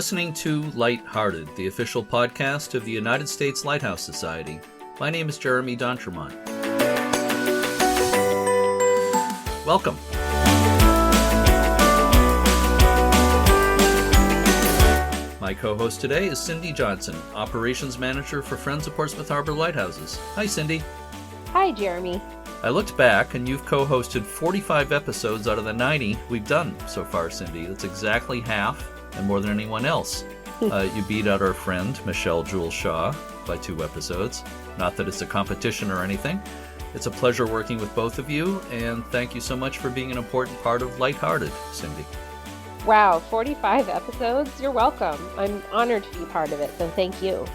listening to Lighthearted, the official podcast of the United States Lighthouse Society. My name is Jeremy D'Entremont. Welcome. My co-host today is Cindy Johnson, Operations Manager for Friends of Portsmouth Harbor Lighthouses. Hi, Cindy. Hi, Jeremy. I looked back, and you've co-hosted 45 episodes out of the 90 we've done so far, Cindy. That's exactly half, and more than anyone else. You beat out our friend, Michelle Jewel Shaw, by 2 episodes. Not that it's a competition or anything. It's a pleasure working with both of you, and thank you so much for being an important part of Lighthearted, Cindy. Wow, 45 episodes? You're welcome. I'm honored to be part of it, so thank you.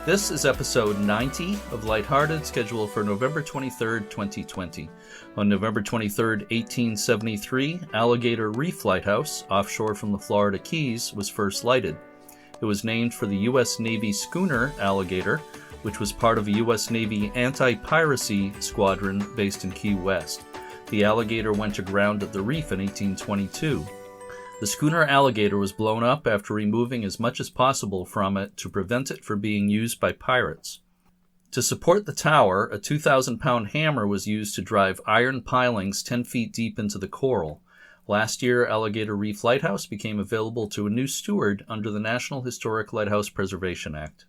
This is episode 90 of Lighthearted, scheduled for November 23rd, 2020. On November 23rd, 1873, Alligator Reef Lighthouse, offshore from the Florida Keys, was first lighted. It was named for the U.S. Navy schooner Alligator, which was part of a U.S. Navy anti-piracy squadron based in Key West. The Alligator went aground at the reef in 1822. The schooner Alligator was blown up after removing as much as possible from it to prevent it from being used by pirates. To support the tower, a 2,000-pound hammer was used to drive iron pilings 10 feet deep into the coral. Last year, Alligator Reef Lighthouse became available to a new steward under the National Historic Lighthouse Preservation Act.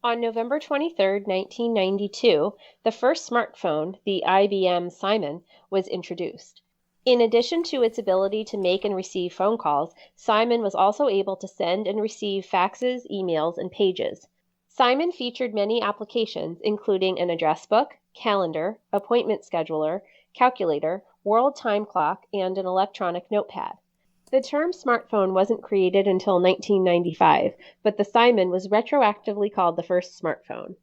On November 23, 1992, the first smartphone, the IBM Simon, was introduced. In addition to its ability to make and receive phone calls, Simon was also able to send and receive faxes, emails, and pages. Simon featured many applications, including an address book, calendar, appointment scheduler, calculator, world time clock, and an electronic notepad. The term smartphone wasn't created until 1995, but the Simon was retroactively called the first smartphone.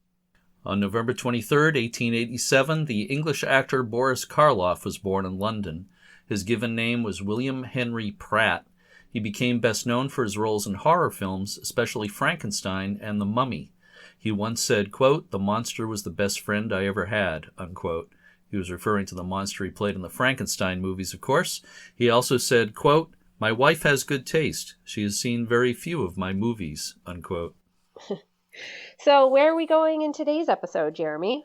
On November 23, 1887, the English actor Boris Karloff was born in London. His given name was William Henry Pratt. He became best known for his roles in horror films, especially Frankenstein and The Mummy. He once said, quote, "The monster was the best friend I ever had," unquote. He was referring to the monster he played in the Frankenstein movies, of course. He also said, quote, "My wife has good taste. She has seen very few of my movies," unquote. So where are we going in today's episode, Jeremy?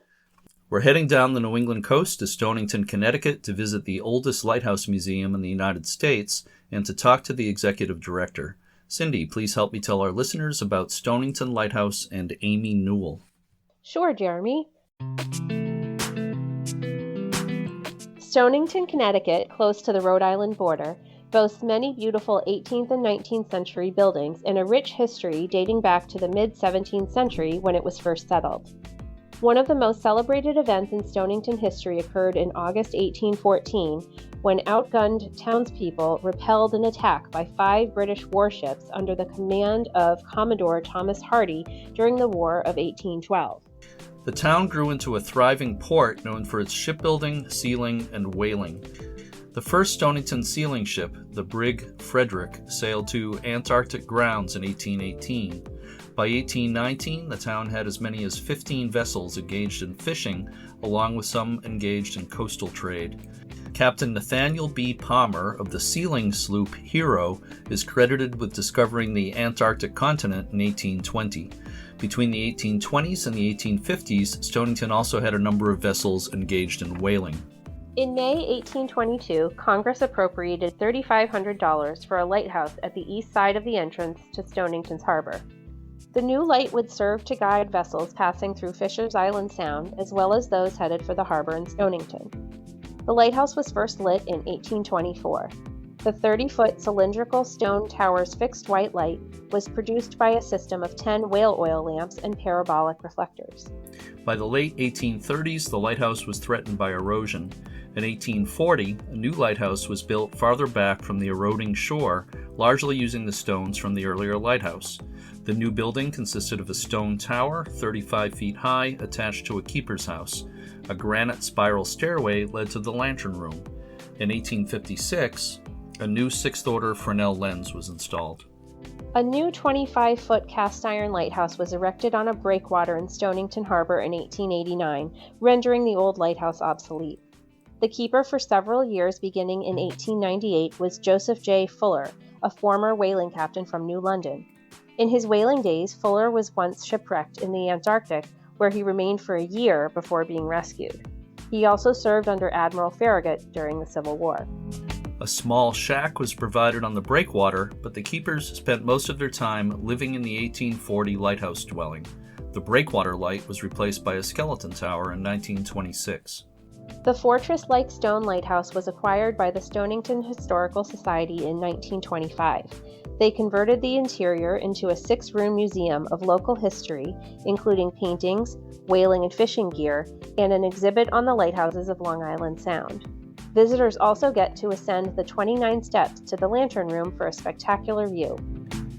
We're heading down the New England coast to Stonington, Connecticut to visit the oldest lighthouse museum in the United States and to talk to the executive director. Cindy, please help me tell our listeners about Stonington Lighthouse and Aimee Newell. Sure, Jeremy. Stonington, Connecticut, close to the Rhode Island border, boasts many beautiful 18th and 19th century buildings and a rich history dating back to the mid-17th century when it was first settled. One of the most celebrated events in Stonington history occurred in August 1814 when outgunned townspeople repelled an attack by 5 British warships under the command of Commodore Thomas Hardy during the War of 1812. The town grew into a thriving port known for its shipbuilding, sealing, and whaling. The first Stonington sealing ship, the brig Frederick, sailed to Antarctic grounds in 1818. By 1819, the town had as many as 15 vessels engaged in fishing, along with some engaged in coastal trade. Captain Nathaniel B. Palmer of the sealing sloop Hero is credited with discovering the Antarctic continent in 1820. Between the 1820s and the 1850s, Stonington also had a number of vessels engaged in whaling. In May 1822, Congress appropriated $3,500 for a lighthouse at the east side of the entrance to Stonington's Harbor. The new light would serve to guide vessels passing through Fisher's Island Sound, as well as those headed for the harbor in Stonington. The lighthouse was first lit in 1824. The 30-foot cylindrical stone tower's fixed white light was produced by a system of 10 whale oil lamps and parabolic reflectors. By the late 1830s, the lighthouse was threatened by erosion. In 1840, a new lighthouse was built farther back from the eroding shore, largely using the stones from the earlier lighthouse. The new building consisted of a stone tower, 35 feet high, attached to a keeper's house. A granite spiral stairway led to the lantern room. In 1856, a new 6th-order Fresnel lens was installed. A new 25-foot cast-iron lighthouse was erected on a breakwater in Stonington Harbor in 1889, rendering the old lighthouse obsolete. The keeper for several years beginning in 1898 was Joseph J. Fuller, a former whaling captain from New London. In his whaling days, Fuller was once shipwrecked in the Antarctic, where he remained for a year before being rescued. He also served under Admiral Farragut during the Civil War. A small shack was provided on the breakwater, but the keepers spent most of their time living in the 1840 lighthouse dwelling. The breakwater light was replaced by a skeleton tower in 1926. The fortress-like stone lighthouse was acquired by the Stonington Historical Society in 1925. They converted the interior into a 6-room museum of local history, including paintings, whaling and fishing gear, and an exhibit on the lighthouses of Long Island Sound. Visitors also get to ascend the 29 steps to the Lantern Room for a spectacular view.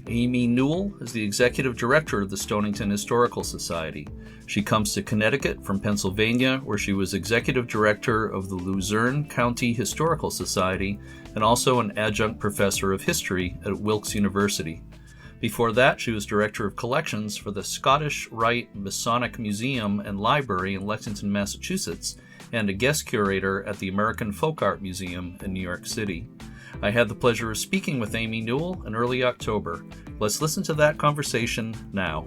Aimee Newell is the executive director of the Stonington Historical Society. She comes to Connecticut from Pennsylvania, where she was executive director of the Luzerne County Historical Society and also an adjunct professor of history at Wilkes University. Before that, she was director of collections for the Scottish Rite Masonic Museum and Library in Lexington, Massachusetts, and a guest curator at the American Folk Art Museum in New York City. I had the pleasure of speaking with Aimee Newell in early October. Let's listen to that conversation now.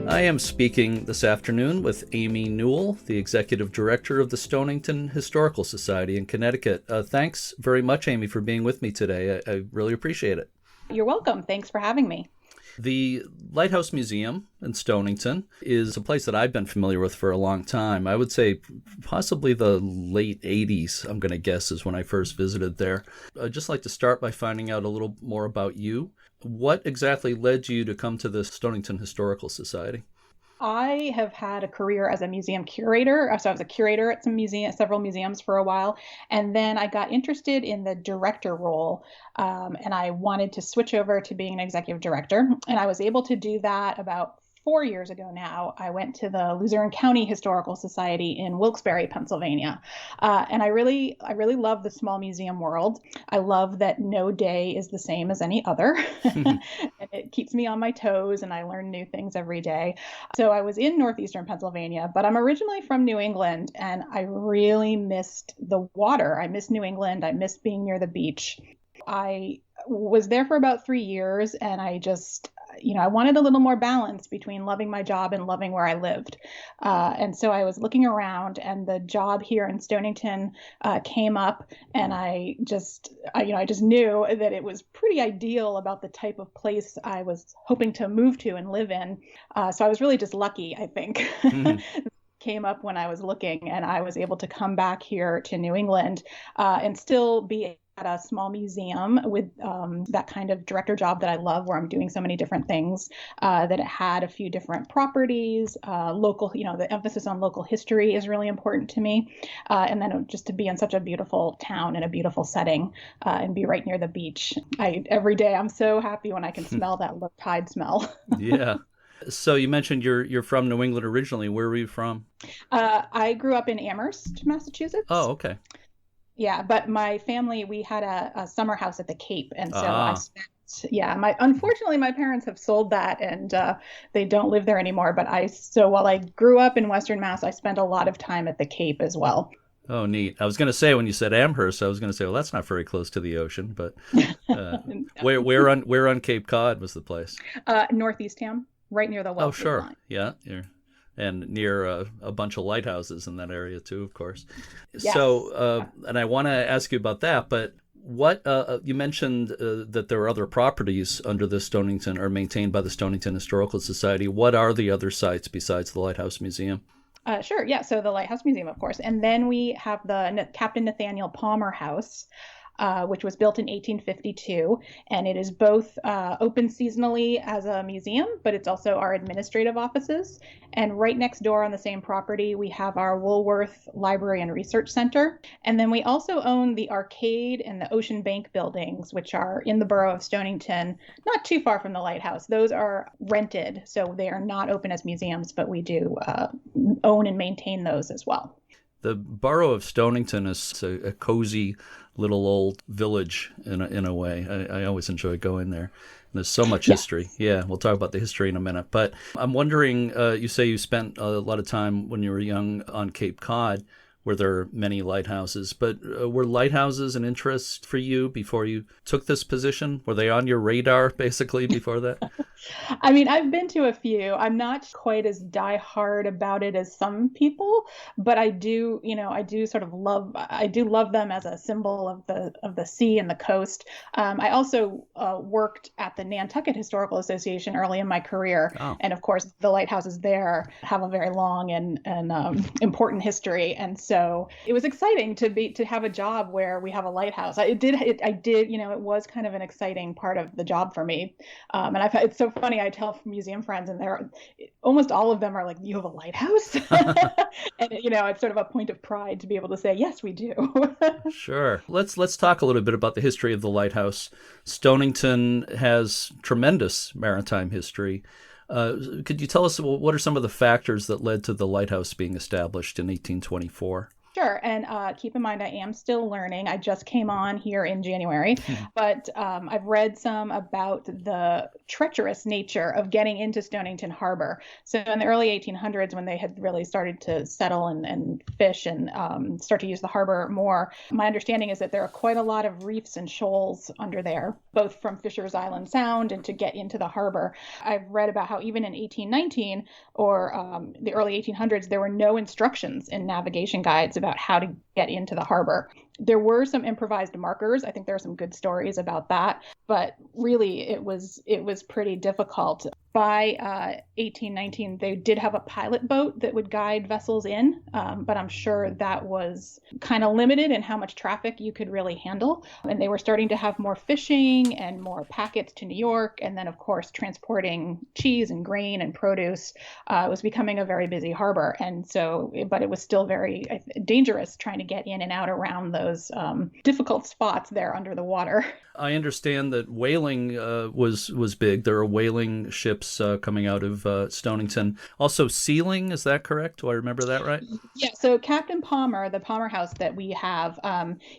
I am speaking this afternoon with Aimee Newell, the Executive Director of the Stonington Historical Society in Connecticut. Thanks very much, Aimee, for being with me today. I really appreciate it. You're welcome. Thanks for having me. The Lighthouse Museum in Stonington is a place that I've been familiar with for a long time. I would say possibly the late 80s, I'm going to guess, is when I first visited there. I'd just like to start by finding out a little more about you. What exactly led you to come to the Stonington Historical Society? I have had a career as a museum curator. So I was a curator at several museums for a while. And then I got interested in the director role. And I wanted to switch over to being an executive director. And I was able to do that about 4 years ago now. I went to the Luzerne County Historical Society in Wilkes-Barre, Pennsylvania. And I really love the small museum world. I love that no day is the same as any other. And it keeps me on my toes and I learn new things every day. So I was in northeastern Pennsylvania, but I'm originally from New England and I really missed the water. I miss New England. I miss being near the beach. I was there for about 3 years and I wanted a little more balance between loving my job and loving where I lived. And so I was looking around and the job here in Stonington came up and I just knew that it was pretty ideal about the type of place I was hoping to move to and live in. So I was really just lucky, I think. Mm-hmm. Came up when I was looking and I was able to come back here to New England and still be at a small museum with that kind of director job that I love, where I'm doing so many different things, that it had a few different properties, local, the emphasis on local history is really important to me. And then just to be in such a beautiful town and a beautiful setting and be right near the beach. Every day I'm so happy when I can smell that low tide smell. Yeah. So you mentioned you're from New England originally. Where were you from? I grew up in Amherst, Massachusetts. Oh, okay. Yeah, but my family, we had a summer house at the Cape, and so I spent, unfortunately my parents have sold that and they don't live there anymore, but so while I grew up in Western Mass, I spent a lot of time at the Cape as well. Oh, neat. I was going to say, when you said Amherst, I was going to say, well, that's not very close to the ocean, but no. where on Cape Cod was the place? Northeast Ham, right near the Wellesley line. Oh, sure. Line. Yeah. And near a bunch of lighthouses in that area too, of course. Yes. So, and I want to ask you about that, but what you mentioned that there are other properties under the Stonington or maintained by the Stonington Historical Society. What are the other sites besides the Lighthouse Museum? Sure. Yeah. So the Lighthouse Museum, of course. And then we have the Captain Nathaniel Palmer House, which was built in 1852. And it is both open seasonally as a museum, but it's also our administrative offices. And right next door on the same property, we have our Woolworth Library and Research Center. And then we also own the Arcade and the Ocean Bank buildings, which are in the borough of Stonington, not too far from the Lighthouse. Those are rented, so they are not open as museums, but we do own and maintain those as well. The borough of Stonington is a cozy little old village in a way. I always enjoy going there. There's so much history. Yeah, we'll talk about the history in a minute. But I'm wondering, you say you spent a lot of time when you were young on Cape Cod. where there are many lighthouses. But were lighthouses an interest for you before you took this position? Were they on your radar, basically, before that? I mean, I've been to a few. I'm not quite as diehard about it as some people, but I do I do love them as a symbol of the sea and the coast. I also worked at the Nantucket Historical Association early in my career, and of course, the lighthouses there have a very long and important history, and so it was exciting to have a job where we have a lighthouse. It was kind of an exciting part of the job for me, and it's so funny. I tell museum friends, and almost all of them are like, "You have a lighthouse," and it's sort of a point of pride to be able to say, "Yes, we do." Sure. Let's talk a little bit about the history of the lighthouse. Stonington has tremendous maritime history. Could you tell us what are some of the factors that led to the lighthouse being established in 1824? Sure. And keep in mind, I am still learning. I just came on here in January, but I've read some about the treacherous nature of getting into Stonington Harbor. So in the early 1800s, when they had really started to settle and fish and start to use the harbor more, my understanding is that there are quite a lot of reefs and shoals under there, both from Fisher's Island Sound and to get into the harbor. I've read about how even in 1819 or the early 1800s, there were no instructions in navigation guides about how to get into the harbor. There were some improvised markers. I think there are some good stories about that, but really it was pretty difficult. By 1819, they did have a pilot boat that would guide vessels in, but I'm sure that was kind of limited in how much traffic you could really handle. And they were starting to have more fishing and more packets to New York. And then, of course, transporting cheese and grain and produce was becoming a very busy harbor. And so, but it was still very dangerous trying to get in and out around those difficult spots there under the water. I understand that whaling was big. There are whaling ships coming out of Stonington. Also sealing, is that correct? Do I remember that right? Yeah, so Captain Palmer, the Palmer House that we have,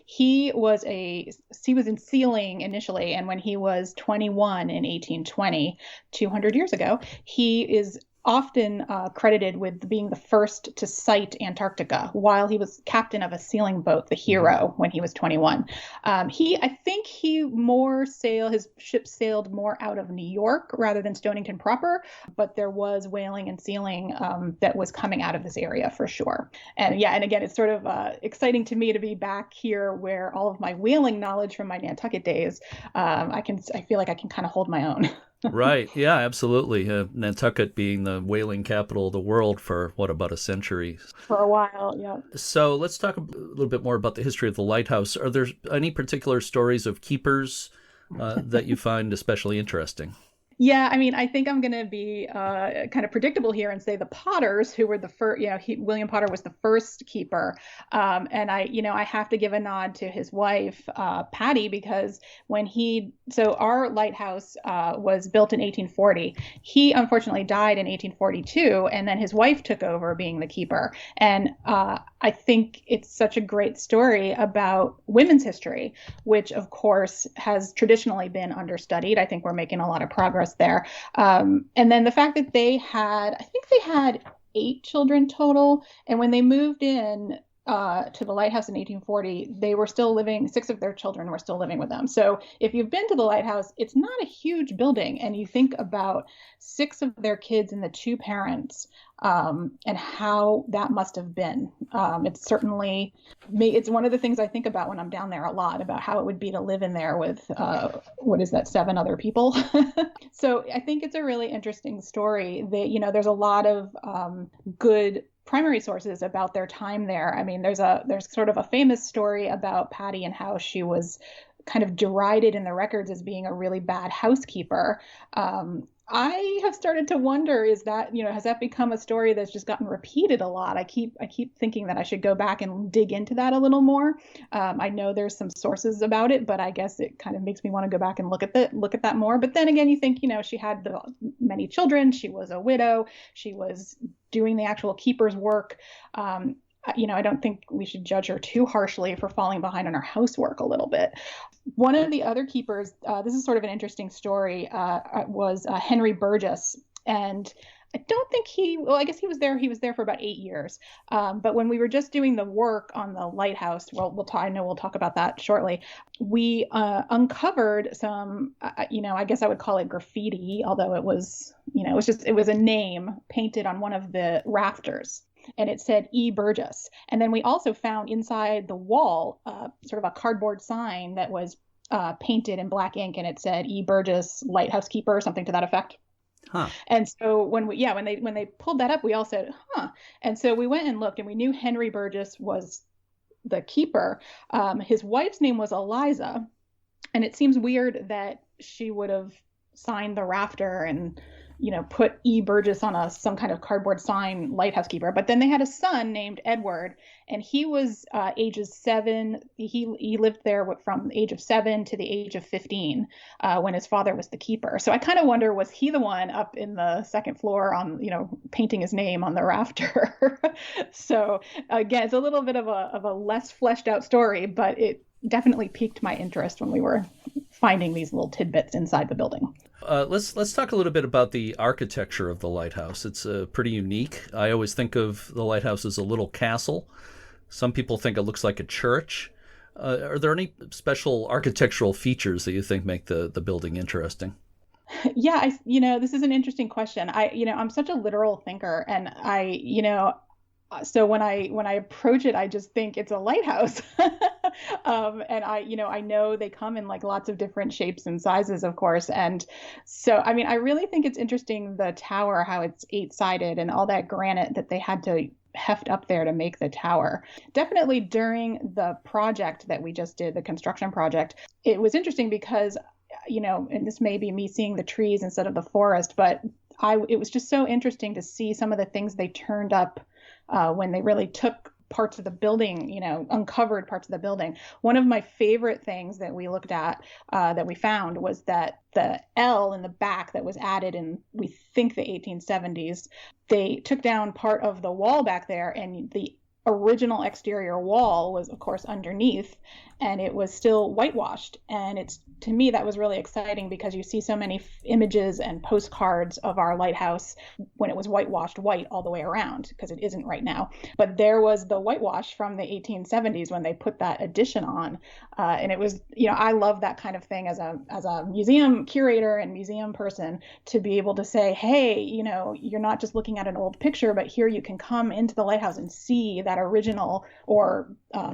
he was in sealing initially, and when he was 21 in 1820, 200 years ago, he is often credited with being the first to sight Antarctica while he was captain of a sealing boat, the Hero, when he was 21. I think his ship sailed more out of New York rather than Stonington proper, but there was whaling and sealing that was coming out of this area for sure. And yeah, and again, it's sort of exciting to me to be back here where all of my whaling knowledge from my Nantucket days, I feel like I can kind of hold my own. Right. Yeah, absolutely. Nantucket being the whaling capital of the world for, about a century? For a while, yeah. So let's talk a little bit more about the history of the lighthouse. Are there any particular stories of keepers that you find especially interesting? Yeah, I mean, I think I'm going to be kind of predictable here and say the Potters, who were the first, William Potter was the first keeper. And I have to give a nod to his wife, Patty, because so our lighthouse was built in 1840. He unfortunately died in 1842, and then his wife took over being the keeper. And I think it's such a great story about women's history, which of course has traditionally been understudied. I think we're making a lot of progress there. And then the fact that they had 8 children total. And when they moved in to the lighthouse in 1840, they were still living, 6 of their children were still living with them. So if you've been to the lighthouse, it's not a huge building. And you think about 6 of their kids and the 2 parents, and how that must have been. It's one of the things I think about when I'm down there a lot, about how it would be to live in there with, 7 other people. So I think it's a really interesting story. There's a lot of good primary sources about their time there. I mean, there's sort of a famous story about Patty and how she was kind of derided in the records as being a really bad housekeeper. I have started to wonder, has that become a story that's just gotten repeated a lot? I keep thinking that I should go back and dig into that a little more. I know there's some sources about it, but I guess it kind of makes me want to go back and look at that more. But then again, you think, she had many children. She was a widow. She was doing the actual keeper's work. I don't think we should judge her too harshly for falling behind on her housework a little bit. One of the other keepers, this is sort of an interesting story, was Henry Burgess. And I don't think well, I guess he was there for about 8 years. But when we were just doing the work on the lighthouse, well, I know we'll talk about that shortly. We uncovered some, I guess I would call it graffiti, although it was, it was a name painted on one of the rafters. And it said E. Burgess. And then we also found inside the wall sort of a cardboard sign that was painted in black ink, and it said E. Burgess, lighthouse keeper, or something to that effect. Huh. And so when they pulled that up, we all said, huh. And so we went and looked, and we knew Henry Burgess was the keeper. His wife's name was Eliza, and it seems weird that she would have signed the rafter and put E. Burgess on some kind of cardboard sign, lighthouse keeper. But then they had a son named Edward, and he was ages 7. He lived there from the age of 7 to the age of 15 when his father was the keeper. So I kind of wonder, was he the one up in the second floor on, painting his name on the rafter? So again, it's a little bit of a less fleshed out story, but it definitely piqued my interest when we were finding these little tidbits inside the building. Let's talk a little bit about the architecture of the lighthouse. It's pretty unique. I always think of the lighthouse as a little castle. Some people think it looks like a church. Are there any special architectural features that you think make the building interesting? Yeah, this is an interesting question. I'm such a literal thinker, and so when I approach it, I just think it's a lighthouse. And I know they come in like lots of different shapes and sizes, of course. And so, I really think it's interesting, the tower, how it's 8-sided and all that granite that they had to heft up there to make the tower. Definitely during the project that we just did, the construction project, it was interesting because, and this may be me seeing the trees instead of the forest, but it was just so interesting to see some of the things they turned up when they really took parts of the building, uncovered parts of the building. One of my favorite things that we looked at, that we found, was that the L in the back that was added in, we think, the 1870s, they took down part of the wall back there, and the original exterior wall was, of course, underneath, and it was still whitewashed. And to me, that was really exciting because you see so many images and postcards of our lighthouse when it was whitewashed white all the way around, because it isn't right now. But there was the whitewash from the 1870s when they put that addition on. And it was, I love that kind of thing as a museum curator and museum person, to be able to say, hey, you're not just looking at an old picture, but here you can come into the lighthouse and see that original or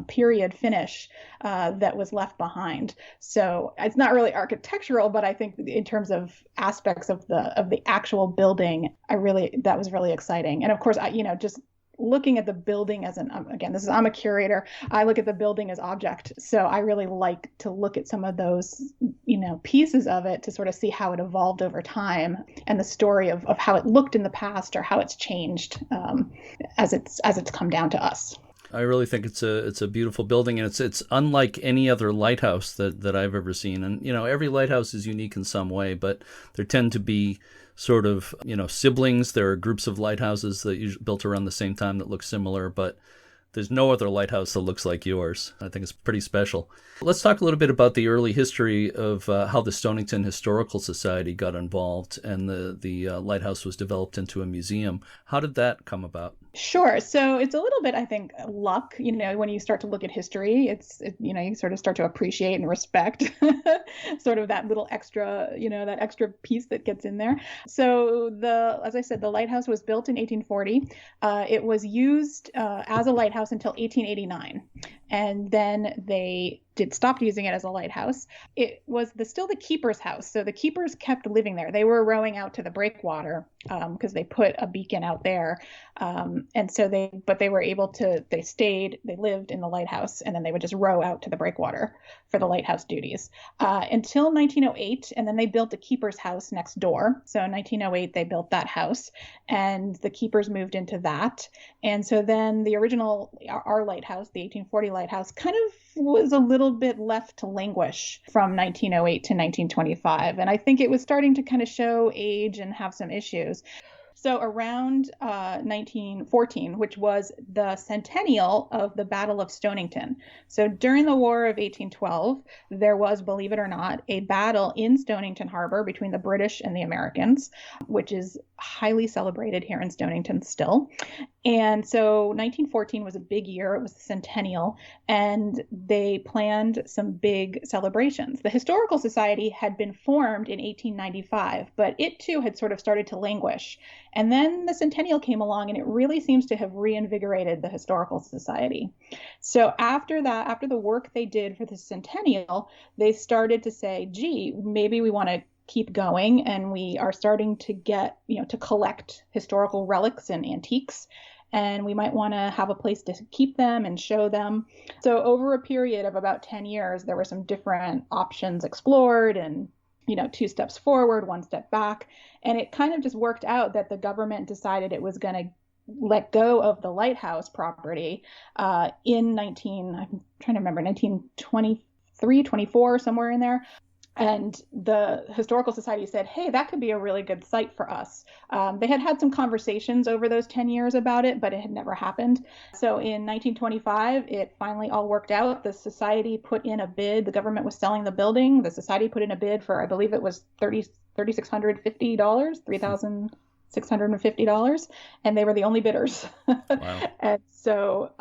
period finish that was left behind. So it's not really architectural, but I think in terms of aspects of the actual building, that was really exciting. And of course, just looking at the building as I'm a curator, I look at the building as object. So I really like to look at some of those, pieces of it to sort of see how it evolved over time, and the story of how it looked in the past, or how it's changed as it's come down to us. I really think it's a beautiful building, and it's unlike any other lighthouse that I've ever seen. And every lighthouse is unique in some way, but there tend to be sort of siblings. There are groups of lighthouses that you built around the same time that look similar, but there's no other lighthouse that looks like yours. I think it's pretty special. Let's talk a little bit about the early history of how the Stonington Historical Society got involved, and the lighthouse was developed into a museum. How did that come about? Sure. So it's a little bit, I think, luck. When you start to look at history, you sort of start to appreciate and respect sort of that little extra, that extra piece that gets in there. So as I said, the lighthouse was built in 1840. It was used as a lighthouse until 1889. And then they stopped using it as a lighthouse. It was still the keeper's house. So the keepers kept living there. They were rowing out to the breakwater because they put a beacon out there. And so they were able to, they lived in the lighthouse, and then they would just row out to the breakwater for the lighthouse duties until 1908. And then they built a keeper's house next door. So in 1908, they built that house, and the keepers moved into that. And so then the original, our lighthouse, the 1840 lighthouse, kind of was a little bit left to languish from 1908 to 1925. And I think it was starting to kind of show age and have some issues. So around 1914, which was the centennial of the Battle of Stonington. So during the War of 1812, there was, believe it or not, a battle in Stonington Harbor between the British and the Americans, which is highly celebrated here in Stonington still. And so 1914 was a big year. It was the centennial, and they planned some big celebrations. The Historical Society had been formed in 1895, but it too had sort of started to languish. And then the centennial came along, and it really seems to have reinvigorated the Historical Society. So after that, after the work they did for the centennial, they started to say, gee, maybe we want to keep going, and we are starting to get, to collect historical relics and antiques, and we might want to have a place to keep them and show them. So over a period of about 10 years, there were some different options explored, and 2 steps forward, 1 step back. And it kind of just worked out that the government decided it was going to let go of the Lighthouse property in 1923, 24, somewhere in there. And the Historical Society said, hey, that could be a really good site for us. They had some conversations over those 10 years about it, but it had never happened. So in 1925, it finally all worked out. The society put in a bid. The government was selling the building. The society put in a bid for, I believe it was $3,650, $3,650, and they were the only bidders. Wow. And so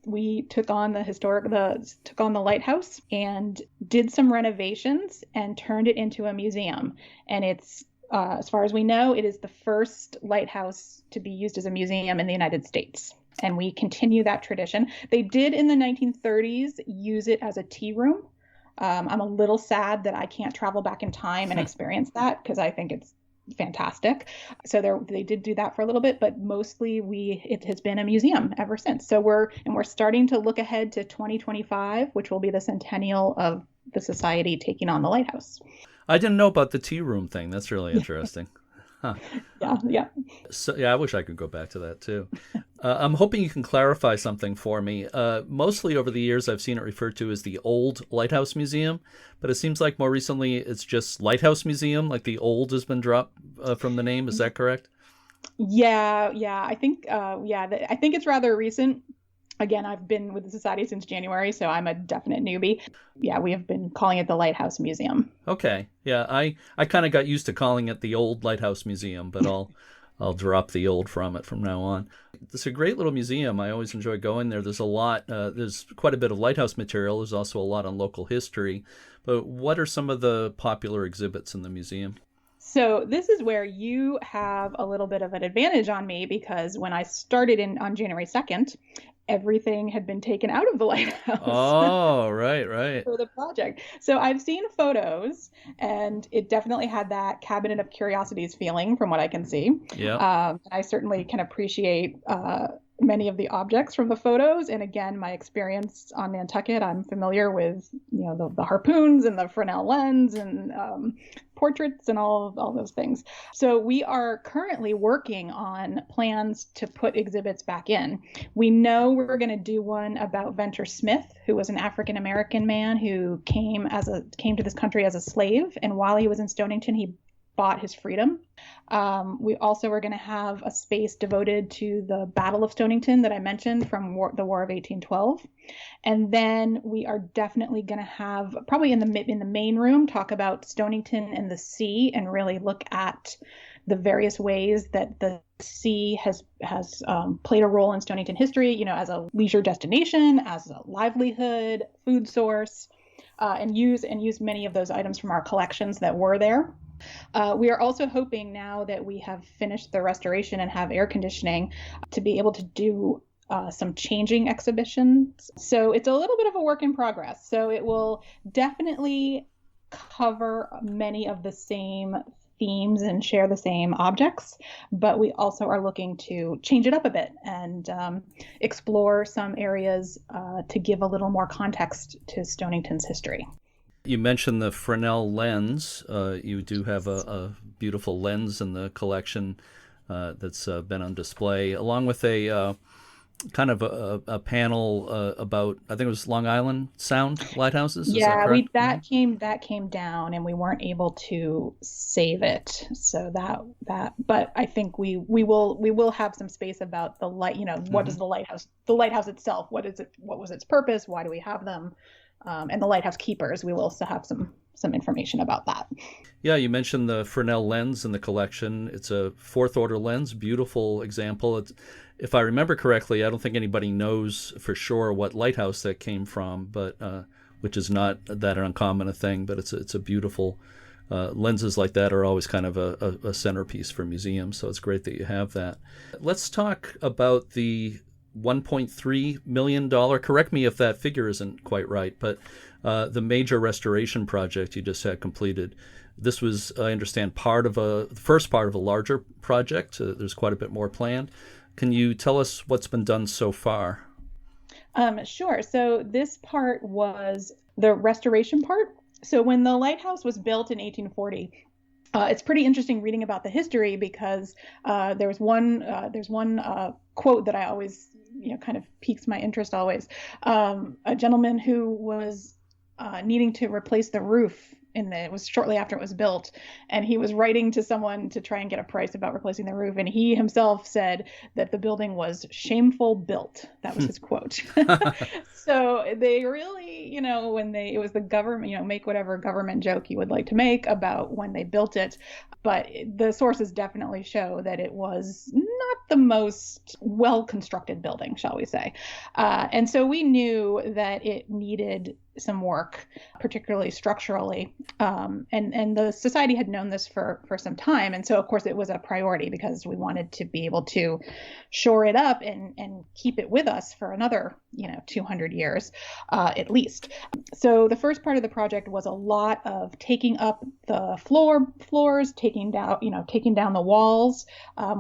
we took on the Lighthouse and did some renovations and turned it into a museum. And it's, as far as we know, it is the first lighthouse to be used as a museum in the United States. And we continue that tradition. They did in the 1930s use it as a tea room. I'm a little sad that I can't travel back in time and experience that, because I think it's fantastic. So they did do that for a little bit, but mostly it has been a museum ever since. So we're starting to look ahead to 2025, which will be the centennial of the society taking on the Lighthouse. I didn't know about the tea room thing. That's really interesting. Huh. Yeah. So I wish I could go back to that too. I'm hoping you can clarify something for me. Mostly over the years, I've seen it referred to as the Old Lighthouse Museum, but it seems like more recently it's just Lighthouse Museum, like the old has been dropped from the name. Is that correct? Yeah. I think I think it's rather recent. Again, I've been with the society since January, so I'm a definite newbie. Yeah, we have been calling it the Lighthouse Museum. Okay. Yeah, I kind of got used to calling it the Old Lighthouse Museum, but I'll drop the old from it from now on. It's a great little museum. I always enjoy going there. There's a lot. There's quite a bit of lighthouse material. There's also a lot on local history. But what are some of the popular exhibits in the museum? So this is where you have a little bit of an advantage on me, because when I started on January 2nd, everything had been taken out of the lighthouse. Oh, right. For the project. So I've seen photos, and it definitely had that Cabinet of Curiosities feeling from what I can see. Yeah. I certainly can appreciate many of the objects from the photos. And again, my experience on Nantucket, I'm familiar with, the harpoons and the Fresnel lens and portraits and all those things. So we are currently working on plans to put exhibits back in. We know we're going to do one about Venture Smith, who was an African-American man who came to this country as a slave. And while he was in Stonington, he bought his freedom. We also are going to have a space devoted to the Battle of Stonington that I mentioned from the War of 1812. And then we are definitely going to have, probably in the main room, talk about Stonington and the sea, and really look at the various ways that the sea has played a role in Stonington history, as a leisure destination, as a livelihood, food source, and use many of those items from our collections that were there. We are also hoping, now that we have finished the restoration and have air conditioning, to be able to do some changing exhibitions. So it's a little bit of a work in progress. So it will definitely cover many of the same themes and share the same objects, but we also are looking to change it up a bit and explore some areas to give a little more context to Stonington's history. You mentioned the Fresnel lens. You do have a beautiful lens in the collection that's been on display, along with a kind of a panel about, I think it was Long Island Sound lighthouses. Is that Yeah, correct? that came down, and we weren't able to save it. So but I think we will have some space about the light. What is the lighthouse itself? What is it? What was its purpose? Why do we have them? And the lighthouse keepers. We will also have some information about that. Yeah, you mentioned the Fresnel lens in the collection. It's a fourth order lens, beautiful example. If I remember correctly, I don't think anybody knows for sure what lighthouse that came from, but which is not that uncommon a thing, but it's a beautiful lenses like that are always kind of a centerpiece for museums, so it's great that you have that. Let's talk about the $1.3 million, correct me if that figure isn't quite right, but the major restoration project you just had completed. This was, I understand, the first part of a larger project. There's quite a bit more planned. Can you tell us what's been done so far? Sure. So this part was the restoration part. So when the lighthouse was built in 1840, it's pretty interesting reading about the history because there's one quote that I always, kind of piques my interest always. A gentleman who was needing to replace the roof it was shortly after it was built, and he was writing to someone to try and get a price about replacing the roof, and he himself said that the building was shameful built. That was his quote. So they really, it was the government, make whatever government joke you would like to make about when they built it, but the sources definitely show that it was not the most well-constructed building, shall we say. And so we knew that it needed some work, particularly structurally. And the society had known this for some time. And so, of course, it was a priority because we wanted to be able to shore it up and keep it with us for another, 200 years at least. So the first part of the project was a lot of taking up the floors, taking down the walls.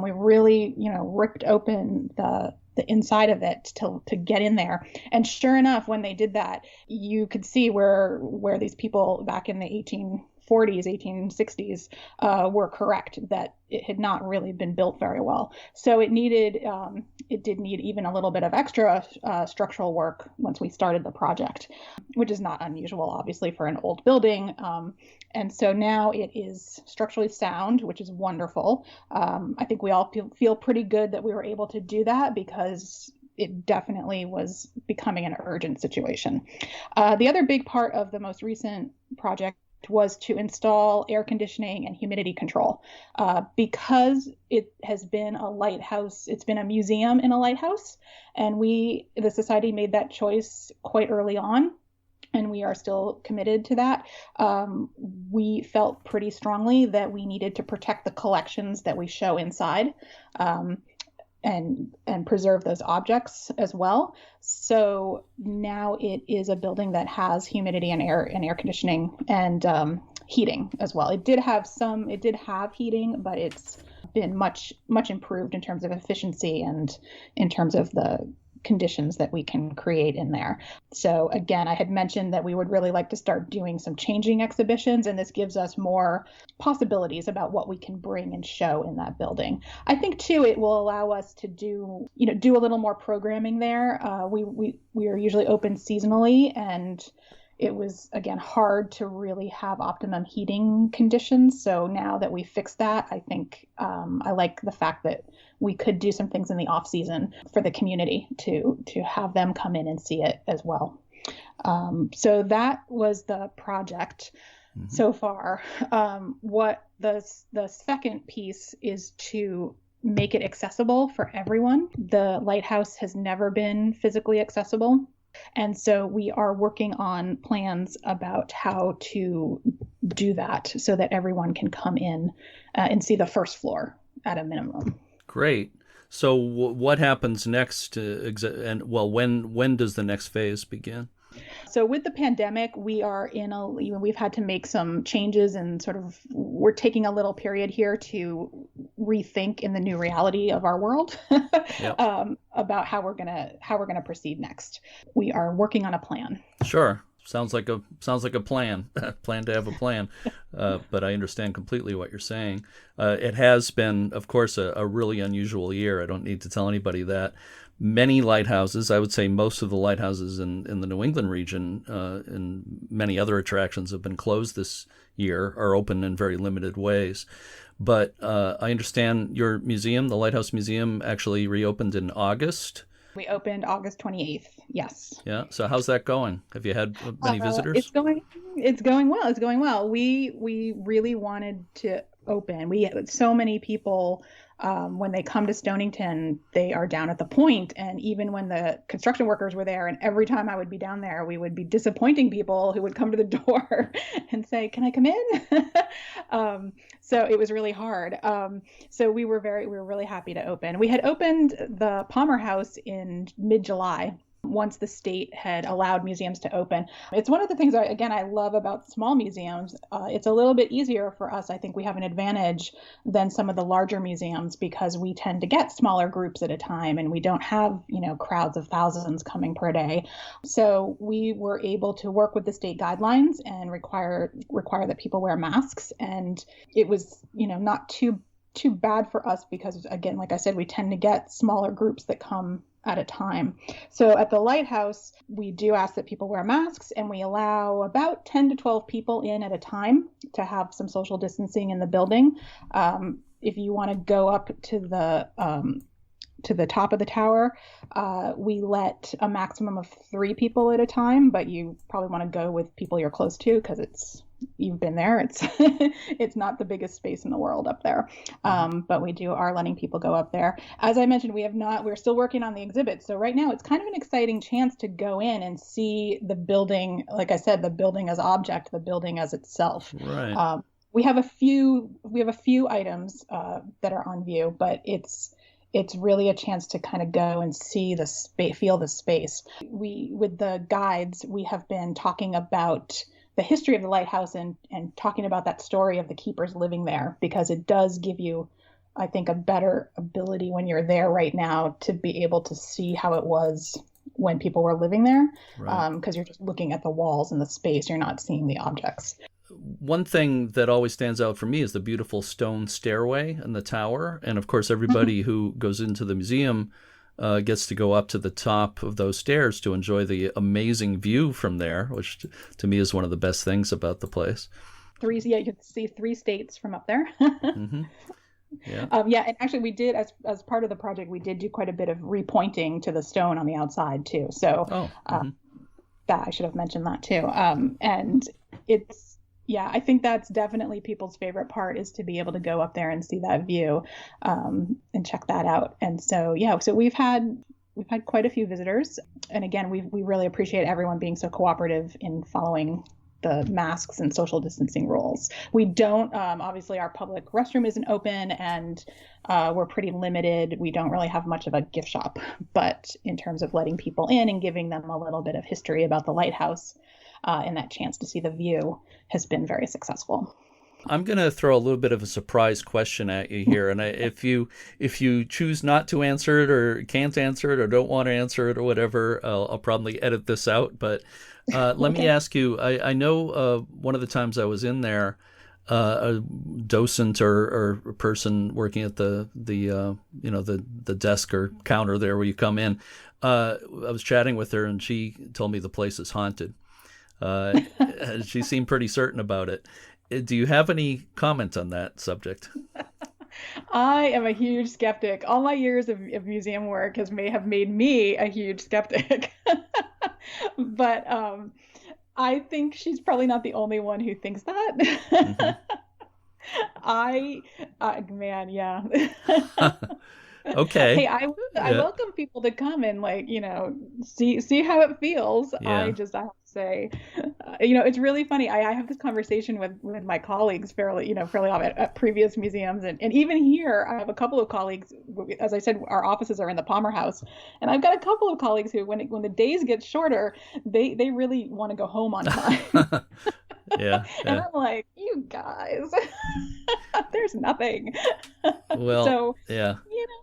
We really, ripped open the inside of it to get in there. And sure enough, when they did that, you could see where these people back in the 1840s, 1860s were correct, that it had not really been built very well. So it did need even a little bit of extra structural work once we started the project, which is not unusual, obviously, for an old building. And so now it is structurally sound, which is wonderful. I think we all feel pretty good that we were able to do that because it definitely was becoming an urgent situation. The other big part of the most recent project was to install air conditioning and humidity control. Because it has been a lighthouse, it's been a museum in a lighthouse, and the society made that choice quite early on, and we are still committed to that. We felt pretty strongly that we needed to protect the collections that we show inside, and preserve those objects as well. So now it is a building that has humidity and air conditioning and heating as well. It did have heating, but it's been much improved in terms of efficiency and in terms of the conditions that we can create in there. So again, I had mentioned that we would really like to start doing some changing exhibitions, and this gives us more possibilities about what we can bring and show in that building. I think too, it will allow us to do a little more programming there. We are usually open seasonally, and it was, again, hard to really have optimum heating conditions. So now that we fixed that, I think I like the fact that we could do some things in the off season for the community to have them come in and see it as well. So that was the project so far. What the second piece is to make it accessible for everyone. The lighthouse has never been physically accessible. And so we are working on plans about how to do that so that everyone can come in and see the first floor at a minimum. Great. So what happens next? When does the next phase begin? So with the pandemic, we've had to make some changes, and we're taking a little period here to rethink in the new reality of our world about how we're gonna proceed next. We are working on a plan. Sure. Sounds like a plan. Plan to have a plan. But I understand completely what you're saying. It has been, of course, a really unusual year. I don't need to tell anybody that. many lighthouses, I would say most of the lighthouses in the New England region and many other attractions have been closed this year, are open in very limited ways. But I understand your museum, the Lighthouse Museum, actually reopened in August. We opened August 28th. Yes. Yeah. So how's that going? Have you had many visitors? It's going well. It's going well. We really wanted to open. We had so many people when they come to Stonington, they are down at the point. And even when the construction workers were there, and every time I would be down there, we would be disappointing people who would come to the door and say, "Can I come in?" So it was really hard. So we were really happy to open. We had opened the Palmer House in mid-July, once the state had allowed museums to open. It's one of the things, I love about small museums. It's a little bit easier for us. I think we have an advantage than some of the larger museums because we tend to get smaller groups at a time and we don't have, crowds of thousands coming per day. So we were able to work with the state guidelines and require that people wear masks. And it was, not too bad for us because, again, like I said, we tend to get smaller groups that come at a time. So at the Lighthouse, we do ask that people wear masks and we allow about 10 to 12 people in at a time to have some social distancing in the building. If you want to go up to the top of the tower, we let a maximum of 3 people at a time, but you probably want to go with people you're close to because you've been there. It's not the biggest space in the world up there. But we are letting people go up there. As I mentioned, we're still working on the exhibit. So right now it's kind of an exciting chance to go in and see the building. Like I said, the building as object, the building as itself. Right. We have a few items that are on view, but it's really a chance to kind of go and see the space, feel the space. With the guides, we have been talking about the history of the lighthouse and talking about that story of the keepers living there, because it does give you, I think, a better ability when you're there right now to be able to see how it was when people were living there, because you're just looking at the walls and the space, you're not seeing the objects. One thing that always stands out for me is the beautiful stone stairway in the tower. And of course, everybody who goes into the museum gets to go up to the top of those stairs to enjoy the amazing view from there, which to me is one of the best things about the place. You can see 3 states from up there. Mm-hmm. Yeah. And actually we did, as part of the project, we did do quite a bit of repointing to the stone on the outside too. So that I should have mentioned that too. And I think that's definitely people's favorite part, is to be able to go up there and see that view and check that out. And so, so we've had quite a few visitors. And again, we really appreciate everyone being so cooperative in following the masks and social distancing rules. We don't, obviously our public restroom isn't open and we're pretty limited. We don't really have much of a gift shop, but in terms of letting people in and giving them a little bit of history about the lighthouse, and that chance to see the view has been very successful. I'm going to throw a little bit of a surprise question at you here, and if you choose not to answer it or can't answer it or don't want to answer it or whatever, I'll probably edit this out. But let me ask you. I know one of the times I was in there, a docent or a person working at the desk or counter there where you come in. I was chatting with her, and she told me the place is haunted. She seemed pretty certain about it. Do you have any comment on that subject? I am a huge skeptic. All my years of museum work have made me a huge skeptic. But I think she's probably not the only one who thinks that. Mm-hmm. Man, yeah. Okay. Hey, I welcome people to come and see how it feels. Yeah. I have to say, it's really funny. I have this conversation with my colleagues fairly often at previous museums, and even here I have a couple of colleagues. As I said, our offices are in the Palmer House, and I've got a couple of colleagues who, when the days get shorter, they really want to go home on time. Yeah. And I'm like, you guys, there's nothing. Well, so yeah.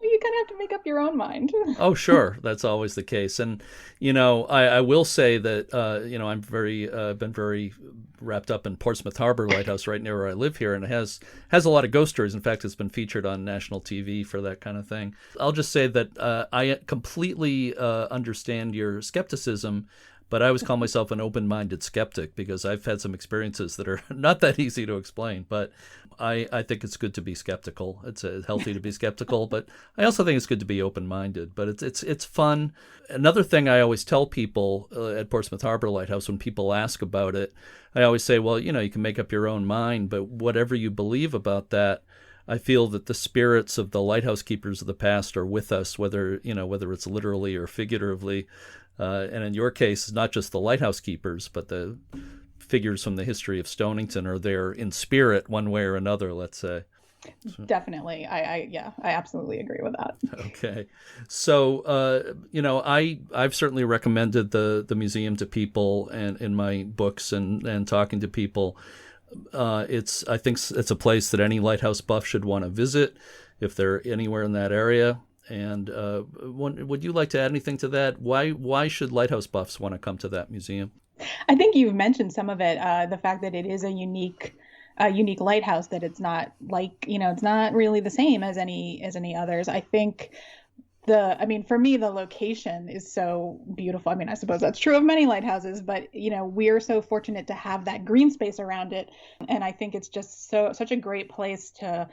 You kind of have to make up your own mind. Oh, sure. That's always the case. And, I will say that, I'm been very wrapped up in Portsmouth Harbor Lighthouse right near where I live here, and it has a lot of ghost stories. In fact, it's been featured on national TV for that kind of thing. I'll just say that I completely understand your skepticism, but I always call myself an open-minded skeptic because I've had some experiences that are not that easy to explain. But I think it's good to be skeptical. It's healthy to be skeptical, but I also think it's good to be open-minded. But it's fun. Another thing I always tell people at Portsmouth Harbor Lighthouse when people ask about it, I always say, well, you can make up your own mind, but whatever you believe about that, I feel that the spirits of the lighthouse keepers of the past are with us, whether it's literally or figuratively. And in your case, not just the lighthouse keepers, but the figures from the history of Stonington are there in spirit one way or another, let's say. Definitely. I absolutely agree with that. Okay. So, I've certainly recommended the museum to people and in my books and talking to people. I think it's a place that any lighthouse buff should want to visit if they're anywhere in that area. And would you like to add anything to that? Why should lighthouse buffs want to come to that museum? I think you've mentioned some of it. The fact that it is a unique lighthouse, that it's not it's not really the same as any others. I think for me, the location is so beautiful. I mean, I suppose that's true of many lighthouses, but we're so fortunate to have that green space around it, and I think it's just such a great place to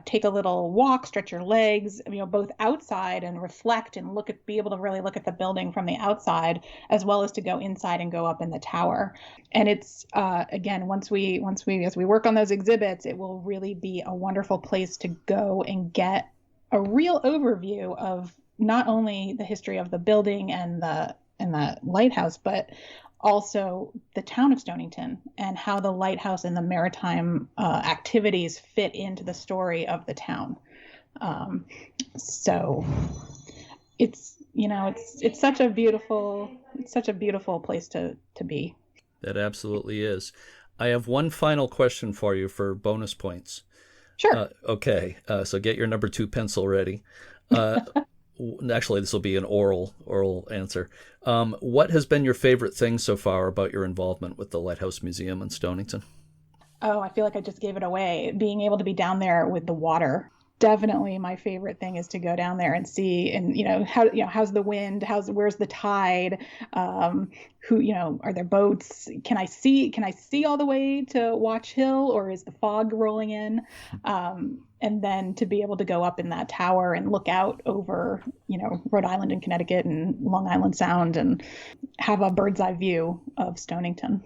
take a little walk, stretch your legs, both outside and reflect and be able to really look at the building from the outside, as well as to go inside and go up in the tower. And it's, again, as we work on those exhibits, it will really be a wonderful place to go and get a real overview of not only the history of the building and the lighthouse, but also the town of Stonington and how the lighthouse and the maritime activities fit into the story of the town. So it's such a beautiful place to be. That absolutely is. I have one final question for you for bonus points. Sure. Okay. So get your number 2 pencil ready. Actually, this will be an oral answer. What has been your favorite thing so far about your involvement with the Lighthouse Museum in Stonington? Oh, I feel like I just gave it away. Being able to be down there with the water. Definitely my favorite thing is to go down there and see, and how's the wind, where's the tide, are there boats, can I see all the way to Watch Hill, or is the fog rolling in, and then to be able to go up in that tower and look out over Rhode Island and Connecticut and Long Island Sound and have a bird's eye view of Stonington.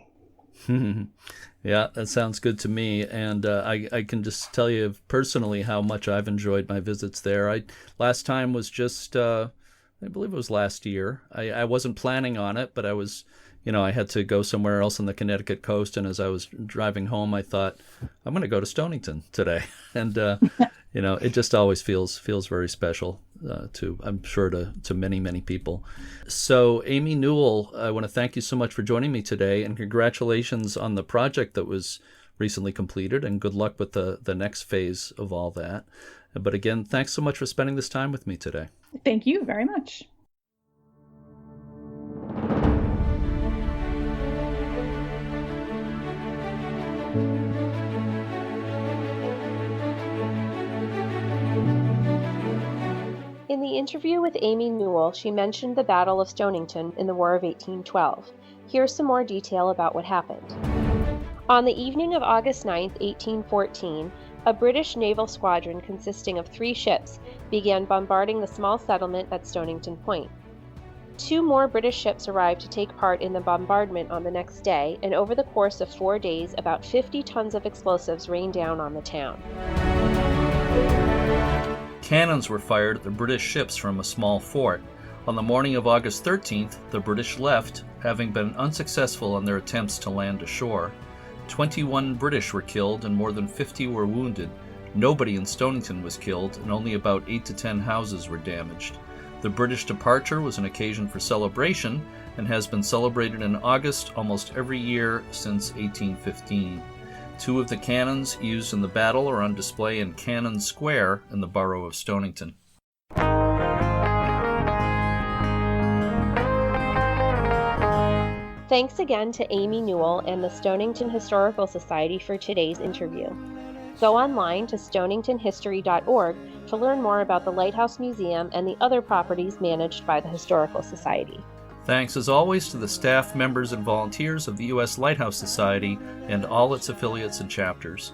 Yeah, that sounds good to me, and I can just tell you personally how much I've enjoyed my visits there. Last time was just, I believe it was last year. I wasn't planning on it, but I was, I had to go somewhere else on the Connecticut coast, and as I was driving home, I thought, I'm going to go to Stonington today, and it just always feels very special I'm sure to many people. So Aimee Newell, I want to thank you so much for joining me today, and congratulations on the project that was recently completed, and good luck with the next phase of all that. But again, thanks so much for spending this time with me today. Thank you very much. In the interview with Aimee Newell, she mentioned the Battle of Stonington in the War of 1812. Here's some more detail about what happened. On the evening of August 9, 1814, a British naval squadron consisting of 3 ships began bombarding the small settlement at Stonington Point. 2 more British ships arrived to take part in the bombardment on the next day, and over the course of 4 days, about 50 tons of explosives rained down on the town. Cannons were fired at the British ships from a small fort. On the morning of August 13th, the British left, having been unsuccessful in their attempts to land ashore. 21 British were killed and more than 50 were wounded. Nobody in Stonington was killed, and only about 8 to 10 houses were damaged. The British departure was an occasion for celebration and has been celebrated in August almost every year since 1815. 2 of the cannons used in the battle are on display in Cannon Square in the borough of Stonington. Thanks again to Aimee Newell and the Stonington Historical Society for today's interview. Go online to stoningtonhistory.org to learn more about the Lighthouse Museum and the other properties managed by the Historical Society. Thanks as always to the staff, members, and volunteers of the U.S. Lighthouse Society and all its affiliates and chapters.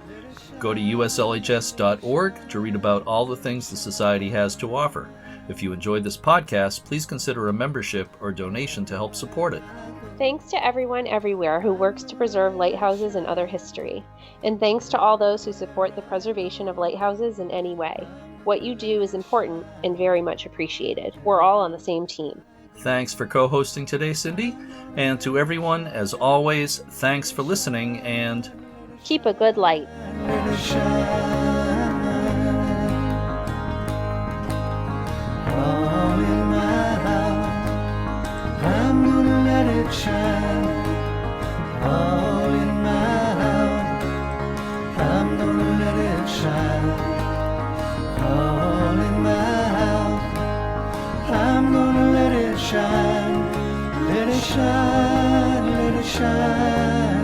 Go to uslhs.org to read about all the things the Society has to offer. If you enjoyed this podcast, please consider a membership or donation to help support it. Thanks to everyone everywhere who works to preserve lighthouses and other history. And thanks to all those who support the preservation of lighthouses in any way. What you do is important and very much appreciated. We're all on the same team. Thanks for co-hosting today, Cindy. And to everyone, as always, thanks for listening and keep a good light. Shine all in my house. I'm gonna let it shine all in my house. I'm gonna let it shine, let it shine, let it shine.